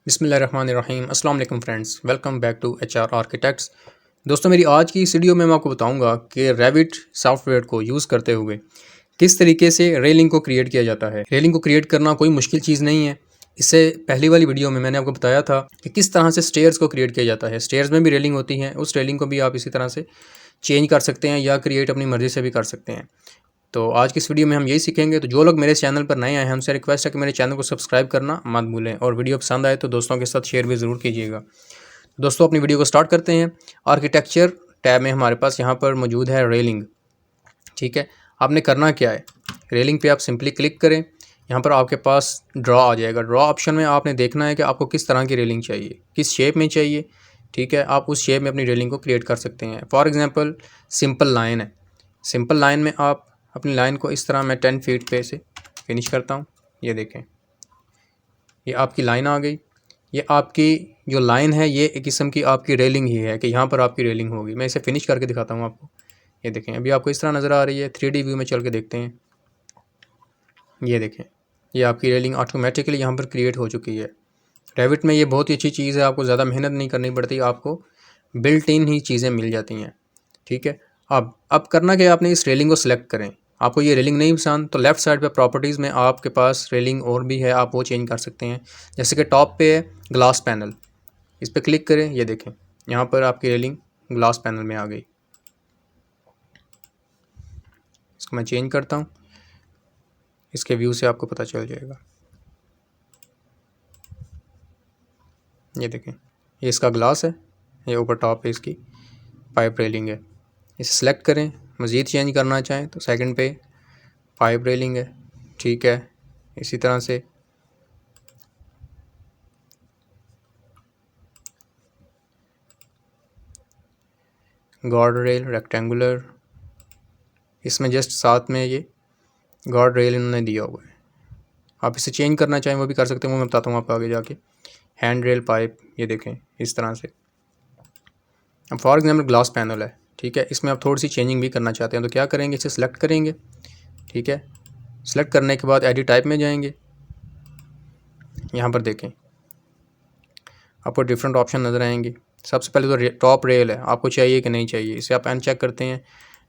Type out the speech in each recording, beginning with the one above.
बिस्मिल्लाहिर्रहमानिर्रहीम अस्सलाम वालेकुम friends, welcome back to HR architects. दोस्तों, मेरी आज की इस वीडियो में मैं आपको बताऊंगा कि रेविट सॉफ्टवेयर को यूज़ करते हुए किस तरीके से रेलिंग को क्रिएट किया जाता है। रेलिंग को क्रिएट करना कोई मुश्किल चीज़ नहीं है। इससे पहली वाली वीडियो में मैंने आपको बताया था कि किस तरह से स्टेयर्स को क्रिएट किया जाता है। स्टेयर्स में भी रेलिंग होती है, उस रेलिंग को भी आप इसी तरह से चेंज कर सकते हैं या क्रिएट अपनी मर्ज़ी से भी कर सकते हैं। तो आज की इस वीडियो में हम यही सीखेंगे। तो जो लोग मेरे चैनल पर नए आए हैं, हमसे रिक्वेस्ट है कि मेरे चैनल को सब्सक्राइब करना मत भूलें और वीडियो पसंद आए तो दोस्तों के साथ शेयर भी ज़रूर कीजिएगा। दोस्तों, अपनी वीडियो को स्टार्ट करते हैं। आर्किटेक्चर टैब में हमारे पास यहाँ पर मौजूद है रेलिंग। ठीक है, आपने करना क्या है, रेलिंग पे आप सिंपली क्लिक करें। यहाँ पर आपके पास ड्रॉ आ जाएगा। ड्रॉ ऑप्शन में आपने देखना है कि आपको किस तरह की रेलिंग चाहिए, किस शेप में चाहिए। ठीक है, आप उस शेप में अपनी रेलिंग को क्रिएट कर सकते हैं। फॉर एग्जांपल सिंपल लाइन है। सिंपल लाइन में आप अपनी लाइन को इस तरह मैं 10 फीट पे से फिनिश करता हूँ। ये देखें, ये आपकी लाइन आ गई। ये आपकी जो लाइन है ये एक किस्म की आपकी रेलिंग ही है कि यहाँ पर आपकी रेलिंग होगी। मैं इसे फिनिश करके दिखाता हूँ आपको। ये देखें, अभी आपको इस तरह नज़र आ रही है। 3D व्यू में चल के देखते हैं। ये देखें, ये आपकी रेलिंग ऑटोमेटिकली यहाँ पर क्रिएट हो चुकी है। रेविट में ये बहुत ही अच्छी चीज़ है, आपको ज़्यादा मेहनत नहीं करनी पड़ती, आपको बिल्ट इन ही चीज़ें मिल जाती हैं। ठीक है, अब करना क्या है, आपने इस रेलिंग को सिलेक्ट करें। आपको ये रेलिंग नहीं पसंद तो लेफ़्ट साइड पे प्रॉपर्टीज़ में आपके पास रेलिंग और भी है, आप वो चेंज कर सकते हैं। जैसे कि टॉप पे है ग्लास पैनल, इस पर क्लिक करें। ये देखें, यहाँ पर आपकी रेलिंग ग्लास पैनल में आ गई। इसको मैं चेंज करता हूँ, इसके व्यू से आपको पता चल जाएगा। ये देखें, ये इसका ग्लास है, ये ऊपर टॉप पे इसकी पाइप रेलिंग है। इसे सेलेक्ट करें। मज़ीद चेंज करना चाहें तो सेकंड पे पाइप रेलिंग है। ठीक है, इसी तरह से गार्ड रेल रेक्टेंगुलर, इसमें जस्ट साथ में ये गार्ड रेल इन्होंने दिया हुआ है। आप इसे चेंज करना चाहें वो भी कर सकते हैं, वो मैं बताता हूँ आपको आगे जाके। हैंड रेल पाइप, ये देखें इस तरह से। अब फॉर एग्जांपल ग्लास पैनल है, ठीक है, इसमें आप थोड़ी सी चेंजिंग भी करना चाहते हैं तो क्या करेंगे, इसे सेलेक्ट करेंगे। ठीक है, सेलेक्ट करने के बाद एडिट टाइप में जाएंगे। यहाँ पर देखें, आपको डिफरेंट ऑप्शन नज़र आएंगे। सबसे पहले तो टॉप रेल है, आपको चाहिए कि नहीं चाहिए, इसे आप अनचेक करते हैं,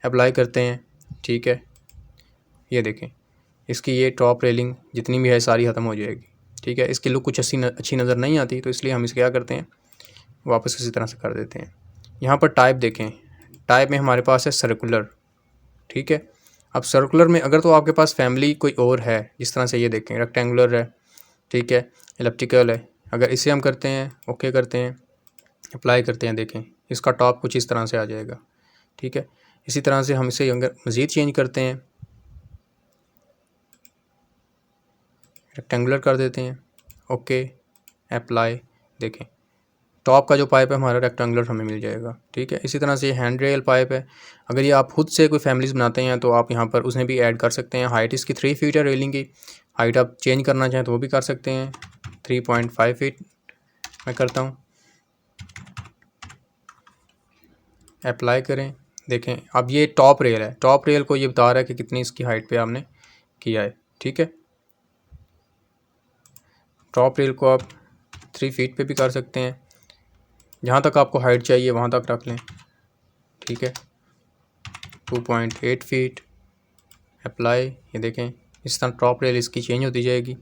अप्लाई करते हैं। ठीक है, ये देखें, इसकी ये टॉप रेलिंग जितनी भी है सारी ख़त्म हो जाएगी। ठीक है, इसकी लुक कुछ अच्छी नज़र नहीं आती, तो इसलिए हम इसे क्या करते हैं, वापस इसी तरह से कर देते हैं। यहाँ पर टाइप देखें, टाइप में हमारे पास है सर्कुलर। ठीक है, अब सर्कुलर में अगर तो आपके पास फैमिली कोई और है, जिस तरह से ये देखें रेक्टेंगुलर है, ठीक है, एलिप्टिकल है, अगर इसे हम करते हैं, ओके करते हैं, अप्लाई करते हैं, देखें इसका टॉप कुछ इस तरह से आ जाएगा। ठीक है, इसी तरह से हम इसे अगर मज़ीद चेंज करते हैं, रेक्टेंगुलर कर देते हैं, ओके अप्लाई, देखें टॉप का जो पाइप है हमारा रेक्टेंगुलर हमें मिल जाएगा। ठीक है, इसी तरह से हैंड रेल पाइप है। अगर ये आप खुद से कोई फैमिलीज़ बनाते हैं तो आप यहाँ पर उसमें भी ऐड कर सकते हैं। हाइट इसकी 3 फीट है, रेलिंग की हाइट आप चेंज करना चाहें तो वो भी कर सकते हैं। 3.5 फीट मैं करता हूँ, अप्लाई करें। देखें, अब ये टॉप रेल है, टॉप रेल को ये बता रहा है कि कितनी इसकी हाइट पे आपने किया है। ठीक है, टॉप रेल को आप 3 फीट पे भी कर सकते हैं, जहाँ तक आपको हाइट चाहिए वहाँ तक रख लें। ठीक है, 2.8 फीट अप्लाई, ये देखें इस तरह टॉप रेल इसकी चेंज होती जाएगी।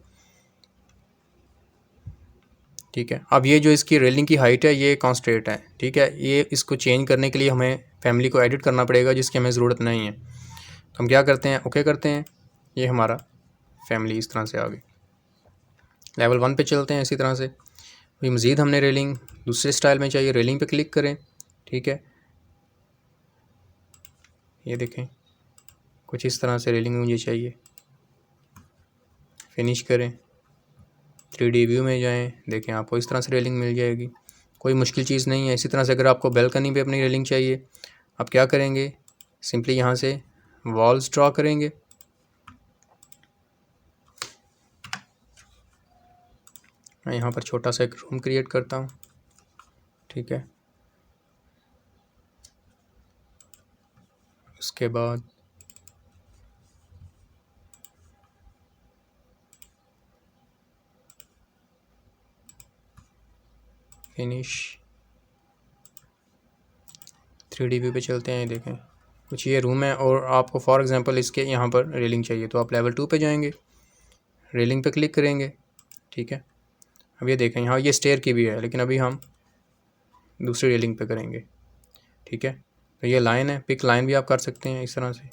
ठीक है, अब ये जो इसकी रेलिंग की हाइट है ये कॉन्स्टेंट है। ठीक है, ये इसको चेंज करने के लिए हमें फैमिली को एडिट करना पड़ेगा, जिसकी हमें ज़रूरत नहीं है। तो हम क्या करते हैं, ओके करते हैं, ये हमारा फैमिली इस तरह से आ गई। लेवल 1 पे चलते हैं इसी तरह से। अभी मज़ीद हमने रेलिंग दूसरे स्टाइल में चाहिए, रेलिंग पे क्लिक करें। ठीक है, ये देखें कुछ इस तरह से रेलिंग मुझे चाहिए, फिनिश करें, 3D व्यू में जाएं, देखें आपको इस तरह से रेलिंग मिल जाएगी। कोई मुश्किल चीज़ नहीं है। इसी तरह से अगर आपको बैल्कनी पे अपनी रेलिंग चाहिए, आप क्या करेंगे, सिंपली यहाँ से वॉल्स ड्रॉ करेंगे। मैं यहाँ पर छोटा सा एक रूम क्रिएट करता हूँ। ठीक है, उसके बाद फिनिश। 3D व्यू पे चलते हैं। देखें कुछ ये रूम है और आपको फॉर एग्जांपल इसके यहाँ पर रेलिंग चाहिए तो आप लेवल 2 पे जाएंगे, रेलिंग पे क्लिक करेंगे। ठीक है, अब ये देखें यहाँ ये स्टेयर की भी है, लेकिन अभी हम दूसरी रेलिंग पे करेंगे। ठीक है, तो ये लाइन है, पिक लाइन भी आप कर सकते हैं इस तरह से।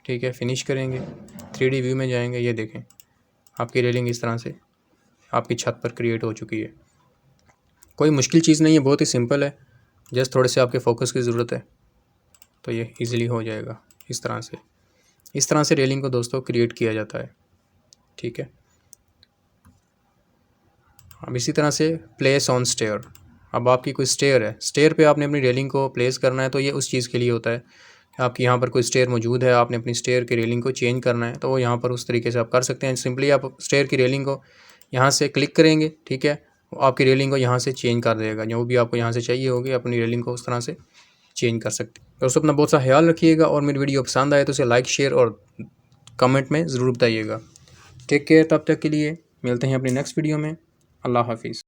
ठीक है, फिनिश करेंगे, 3D व्यू में जाएंगे। ये देखें आपकी रेलिंग इस तरह से आपकी छत पर क्रिएट हो चुकी है। कोई मुश्किल चीज़ नहीं है, बहुत ही सिंपल है, जस्ट थोड़े से आपके फोकस की ज़रूरत है तो ये इजीली हो जाएगा। इस तरह से रेलिंग को दोस्तों क्रिएट किया जाता है। ठीक है, अब इसी तरह से प्लेस ऑन स्टेयर। अब आपकी कोई स्टेयर है, स्टेयर पे आपने अपनी रेलिंग को प्लेस करना है, तो ये उस चीज़ के लिए होता है कि आपकी यहाँ पर कोई स्टेयर मौजूद है, आपने अपनी स्टेयर की रेलिंग को चेंज करना है, तो वो यहाँ पर उस तरीके से आप कर सकते हैं। सिंपली आप स्टेयर की रेलिंग को यहाँ से क्लिक करेंगे। ठीक है, वो आपकी रेलिंग को यहाँ से चेंज कर देगा, जो भी आपको यहाँ से चाहिए होगी अपनी रेलिंग को उस तरह से चेंज कर सकते हैं। दोस्तों अपना बहुत सा ख्याल रखिएगा और मेरी वीडियो पसंद आए तो उसे लाइक, शेयर और कमेंट में ज़रूर बताइएगा। टेक केयर, तब तक के लिए मिलते हैं अपनी नेक्स्ट वीडियो में। अल्लाह हाफिज़।